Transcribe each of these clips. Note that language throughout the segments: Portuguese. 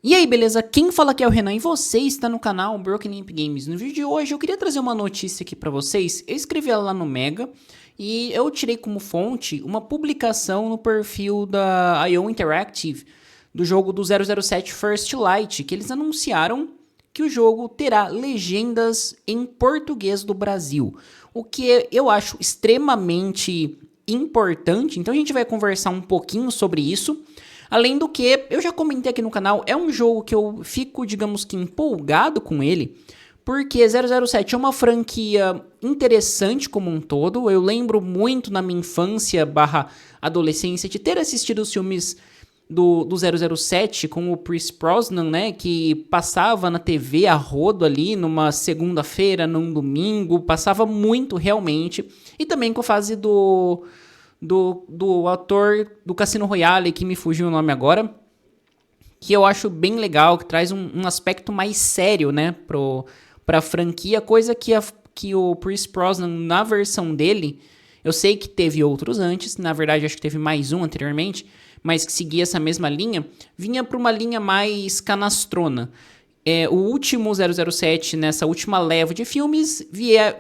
E aí, beleza? Quem fala aqui é o Renan e você está no canal Broken Imp Games. No vídeo de hoje eu queria trazer uma notícia aqui pra vocês. Eu escrevi ela lá no Mega e eu tirei como fonte uma publicação no perfil da IO Interactive do jogo do 007 First Light, que eles anunciaram que o jogo terá legendas em português do Brasil, o que eu acho extremamente importante. Então a gente vai conversar um pouquinho sobre isso. Além do que, eu já comentei aqui no canal, é um jogo que eu fico, digamos que, empolgado com ele, porque 007 é uma franquia interessante como um todo. Eu lembro muito na minha infância barra adolescência de ter assistido os filmes do 007 com o Pierce Brosnan, né, que passava na TV a rodo ali numa segunda-feira, num domingo, passava muito realmente, e também com a fase do ator do Cassino Royale, que me fugiu o nome agora, que eu acho bem legal, que traz um aspecto mais sério, né, pra franquia, coisa que o Pierce Brosnan, na versão dele, eu sei que teve outros antes, na verdade acho que teve mais um anteriormente, mas que seguia essa mesma linha, vinha pra uma linha mais canastrona. O último 007, nessa última leva de filmes,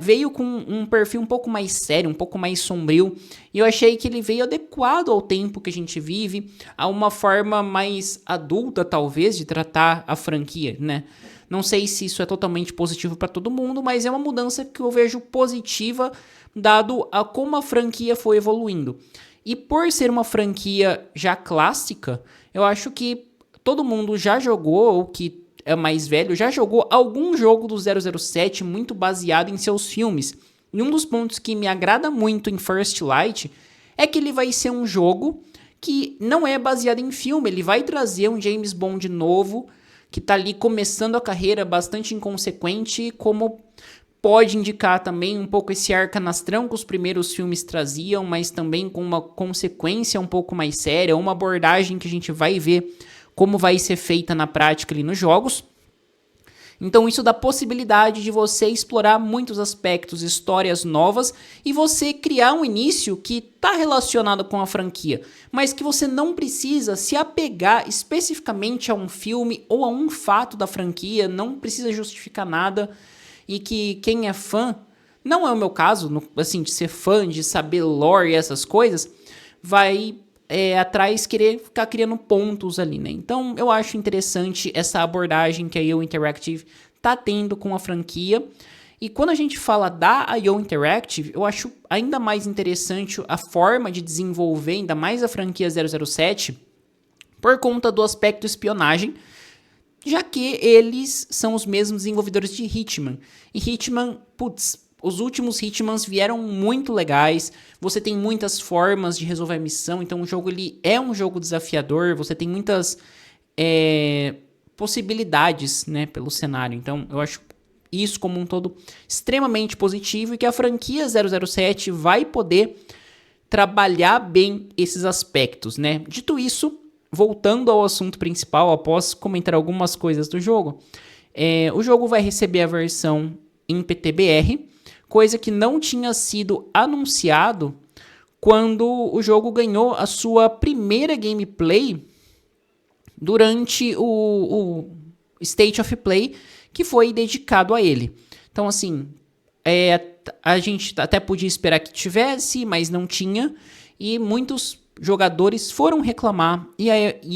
veio com um perfil um pouco mais sério, um pouco mais sombrio. E eu achei que ele veio adequado ao tempo que a gente vive, a uma forma mais adulta, talvez, de tratar a franquia, né? Não sei se isso é totalmente positivo para todo mundo, mas é uma mudança que eu vejo positiva, dado a como a franquia foi evoluindo. E por ser uma franquia já clássica, eu acho que todo mundo já jogou, ou que é mais velho, já jogou algum jogo do 007 muito baseado em seus filmes. E um dos pontos que me agrada muito em First Light é que ele vai ser um jogo que não é baseado em filme. Ele vai trazer um James Bond novo, que tá ali começando a carreira, bastante inconsequente, como pode indicar também um pouco esse ar canastrão que os primeiros filmes traziam, mas também com uma consequência um pouco mais séria, uma abordagem que a gente vai ver como vai ser feita na prática ali nos jogos. Então isso dá possibilidade de você explorar muitos aspectos, histórias novas, e você criar um início que está relacionado com a franquia, mas que você não precisa se apegar especificamente a um filme ou a um fato da franquia, não precisa justificar nada, e que quem é fã, não é o meu caso, assim, de ser fã, de saber lore e essas coisas, vai atrás querer ficar criando pontos ali, né? Então eu acho interessante essa abordagem que a IO Interactive tá tendo com a franquia. E quando a gente fala da IO Interactive, eu acho ainda mais interessante a forma de desenvolver ainda mais a franquia 007 por conta do aspecto espionagem, já que eles são os mesmos desenvolvedores de Hitman. E Hitman, putz, os últimos Hitmans vieram muito legais, você tem muitas formas de resolver a missão, então o jogo ele é um jogo desafiador, você tem muitas possibilidades, né, pelo cenário. Então eu acho isso como um todo extremamente positivo e que a franquia 007 vai poder trabalhar bem esses aspectos, né? Dito isso, voltando ao assunto principal, após comentar algumas coisas do jogo, o jogo vai receber a versão em PTBR, coisa que não tinha sido anunciado quando o jogo ganhou a sua primeira gameplay durante o State of Play, que foi dedicado a ele. Então, assim, a gente até podia esperar que tivesse, mas não tinha, e muitos jogadores foram reclamar, e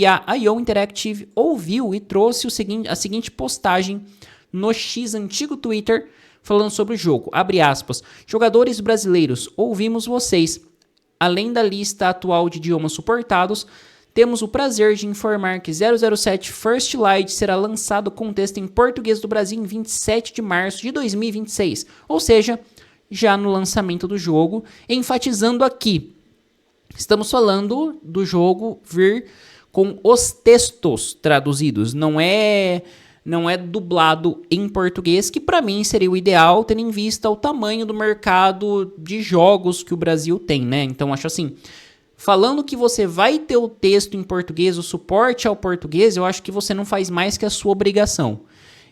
a IO Interactive ouviu e trouxe a seguinte postagem no X antigo Twitter, falando sobre o jogo, abre aspas, jogadores brasileiros, ouvimos vocês. Além da lista atual de idiomas suportados, temos o prazer de informar que 007 First Light será lançado com texto em português do Brasil em 27 de março de 2026, ou seja, já no lançamento do jogo, enfatizando aqui, estamos falando do jogo vir com os textos traduzidos, não é dublado em português, que para mim seria o ideal, tendo em vista o tamanho do mercado de jogos que o Brasil tem, né? Então acho assim, falando que você vai ter o texto em português, o suporte ao português, eu acho que você não faz mais que a sua obrigação.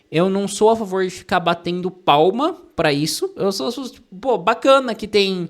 Eu não sou a favor de ficar batendo palma para isso. Eu sou bacana que tem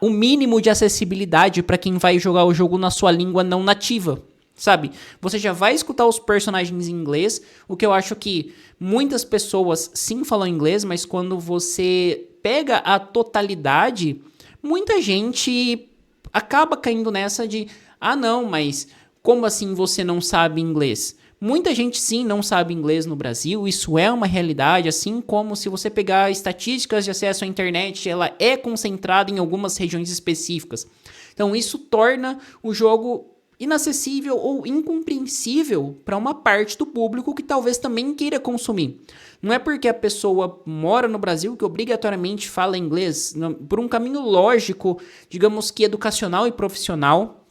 o mínimo de acessibilidade para quem vai jogar o jogo na sua língua não nativa. Sabe? Você já vai escutar os personagens em inglês, o que eu acho que muitas pessoas sim falam inglês, mas quando você pega a totalidade, muita gente acaba caindo nessa de, ah não, mas como assim você não sabe inglês? Muita gente sim não sabe inglês no Brasil, isso é uma realidade, assim como se você pegar estatísticas de acesso à internet, ela é concentrada em algumas regiões específicas. Então isso torna o jogo inacessível ou incompreensível para uma parte do público que talvez também queira consumir. Não é porque a pessoa mora no Brasil que obrigatoriamente fala inglês, por um caminho lógico, digamos que educacional e profissional.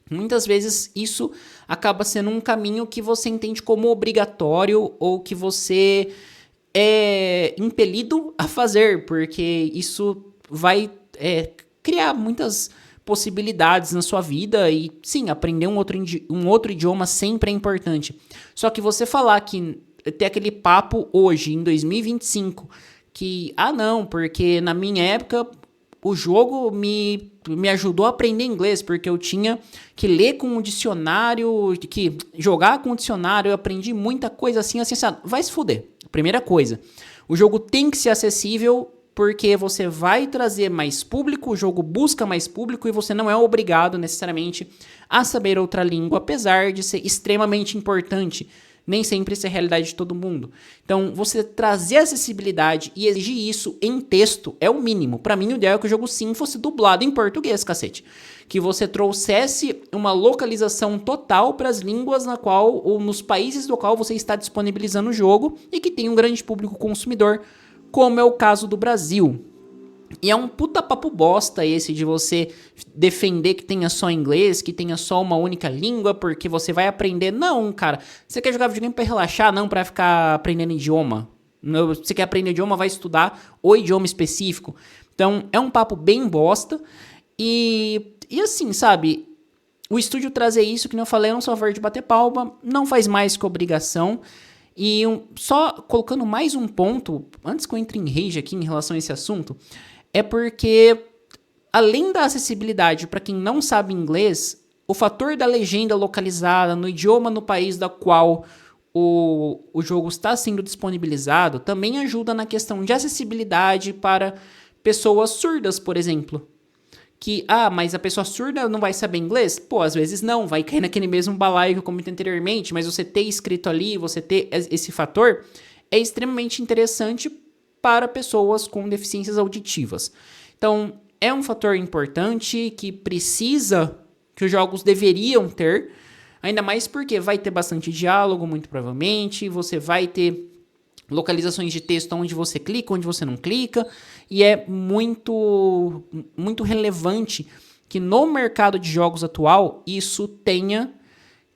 Muitas vezes isso acaba sendo um caminho que você entende como obrigatório ou que você é impelido a fazer, porque isso vai criar muitas possibilidades na sua vida e sim, aprender um outro idioma sempre é importante. Só que você falar que ter aquele papo hoje, em 2025, que, não, porque na minha época o jogo me ajudou a aprender inglês, porque eu tinha que ler com um dicionário, que jogar com um dicionário, eu aprendi muita coisa assim, vai se fuder. Primeira coisa, o jogo tem que ser acessível, porque você vai trazer mais público, o jogo busca mais público e você não é obrigado necessariamente a saber outra língua, apesar de ser extremamente importante. Nem sempre isso é a realidade de todo mundo. Então, você trazer acessibilidade e exigir isso em texto é o mínimo. Para mim, o ideal é que o jogo sim fosse dublado em português, cacete. Que você trouxesse uma localização total para as línguas na qual, ou nos países do qual você está disponibilizando o jogo e que tem um grande público consumidor, como é o caso do Brasil. E é um puta papo bosta esse de você defender que tenha só inglês, que tenha só uma única língua, porque você vai aprender. Não, cara. Você quer jogar videogame pra relaxar, não pra ficar aprendendo idioma. Você quer aprender idioma, vai estudar o idioma específico. Então, é um papo bem bosta. E assim, sabe, o estúdio trazer isso, que nem eu falei, é um favor de bater palma, não faz mais que obrigação. E só colocando mais um ponto, antes que eu entre em rage aqui em relação a esse assunto, é porque, além da acessibilidade para quem não sabe inglês, o fator da legenda localizada no idioma no país da qual o jogo está sendo disponibilizado também ajuda na questão de acessibilidade para pessoas surdas, por exemplo. Que, mas a pessoa surda não vai saber inglês? Pô, às vezes não, vai cair naquele mesmo balaio que eu comentei anteriormente, mas você ter escrito ali, você ter esse fator, é extremamente interessante para pessoas com deficiências auditivas. Então, é um fator importante que que os jogos deveriam ter, ainda mais porque vai ter bastante diálogo, muito provavelmente, você vai ter localizações de texto onde você clica, onde você não clica, e é muito, muito relevante que no mercado de jogos atual isso tenha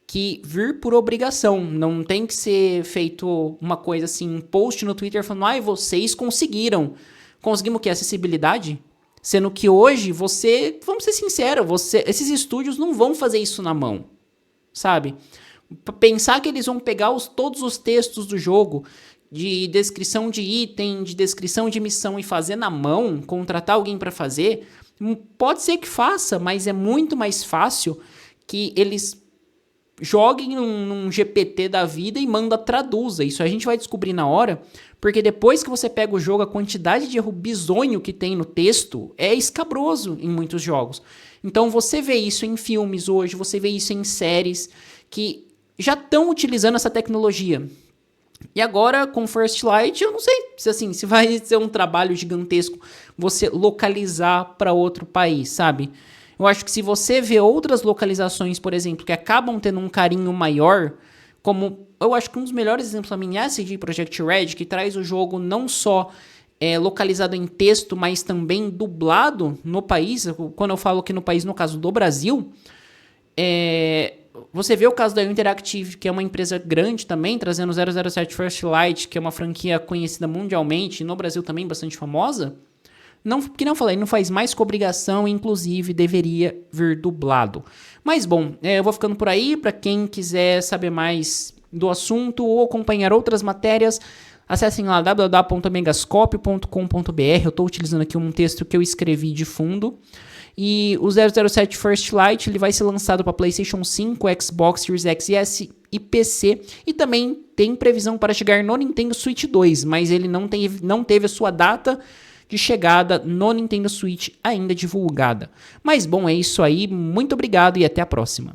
que vir por obrigação. Não tem que ser feito uma coisa assim, um post no Twitter falando, vocês conseguiram. Conseguimos o quê? Acessibilidade? Sendo que hoje vamos ser sinceros, esses estúdios não vão fazer isso na mão, sabe? Pensar que eles vão pegar todos os textos do jogo, de descrição de item, de descrição de missão e fazer na mão, contratar alguém para fazer, pode ser que faça, mas é muito mais fácil que eles joguem num GPT da vida e traduza. Isso a gente vai descobrir na hora, porque depois que você pega o jogo, a quantidade de erro bizonho que tem no texto é escabroso em muitos jogos. Então você vê isso em filmes hoje, você vê isso em séries que já estão utilizando essa tecnologia. E agora, com First Light, eu não sei se vai ser um trabalho gigantesco você localizar para outro país, sabe? Eu acho que se você vê outras localizações, por exemplo, que acabam tendo um carinho maior, como eu acho que um dos melhores exemplos para mim é a CD Projekt Red, que traz o jogo não só localizado em texto, mas também dublado no país. Quando eu falo aqui no país, no caso do Brasil, você vê o caso da Interactive, que é uma empresa grande também, trazendo 007 First Light, que é uma franquia conhecida mundialmente, e no Brasil também bastante famosa. Que não falei, não faz mais que obrigação, inclusive deveria vir dublado. Mas bom, eu vou ficando por aí. Para quem quiser saber mais do assunto ou acompanhar outras matérias, acessem lá www.megascope.com.br. Eu estou utilizando aqui um texto que eu escrevi de fundo. E o 007 First Light ele vai ser lançado para PlayStation 5, Xbox Series X e S e PC. E também tem previsão para chegar no Nintendo Switch 2, mas ele não teve a sua data de chegada no Nintendo Switch ainda divulgada. Mas bom, é isso aí. Muito obrigado e até a próxima.